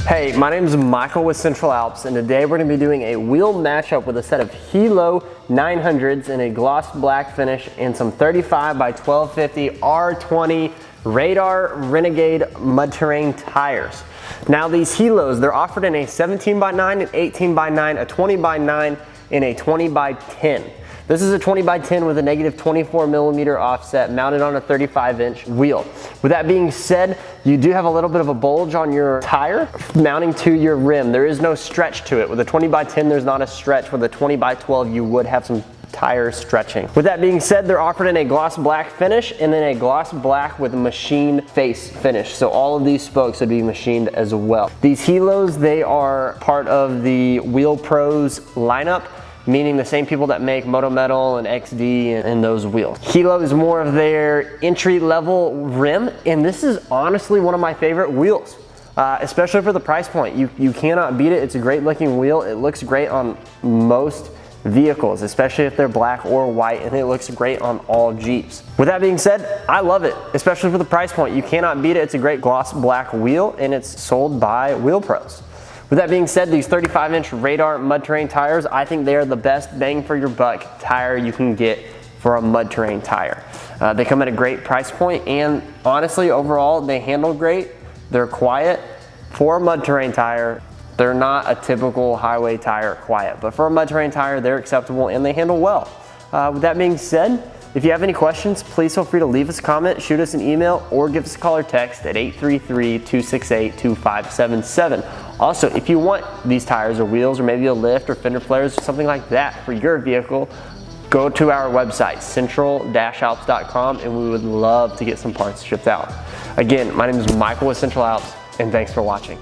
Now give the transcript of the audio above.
Hey, my name is Michael with Central Alps, and today we're going to be doing a wheel matchup with a set of Helo 900s in a gloss black finish and some 35 by 1250 R20 Radar Renegade mud terrain tires. Now these Helos, they're offered in a 17 by 9, an 18 by 9, a 20 by 9, and a 20 by 10. This is a 20 by 10 with a negative 24 millimeter offset mounted on a 35-inch wheel. With that being said, you do have a little bit of a bulge on your tire mounting to your rim. There is no stretch to it. With a 20 by 10, there's not a stretch. With a 20 by 12, you would have some tire stretching. With that being said, they're offered in a gloss black finish and then a gloss black with a machine face finish. So all of these spokes would be machined as well. These Helos, they are part of the Wheel Pros lineup, meaning the same people that make Moto Metal and XD and those wheels. Helo is more of their entry-level rim, and this is honestly one of my favorite wheels, especially for the price point. You cannot beat it. It's a great looking wheel. It looks great on most vehicles, especially if they're black or white, and it looks great on all Jeeps. With that being said, I love it, especially for the price point. You cannot beat it. It's a great gloss black wheel, and it's sold by Wheel Pros. With that being said, these 35-inch Radar mud terrain tires, I think they are the best bang for your buck tire you can get for a mud terrain tire. They come at a great price point, and honestly, overall, they handle great. They're quiet. For a mud terrain tire, they're not a typical highway tire quiet, but for a mud terrain tire, they're acceptable and they handle well. With that being said, if you have any questions, please feel free to leave us a comment, shoot us an email, or give us a call or text at 833-268-2577. Also, if you want these tires or wheels or maybe a lift or fender flares or something like that for your vehicle, go to our website, central-alps.com, and we would love to get some parts shipped out. Again, my name is Michael with Central Alps, and thanks for watching.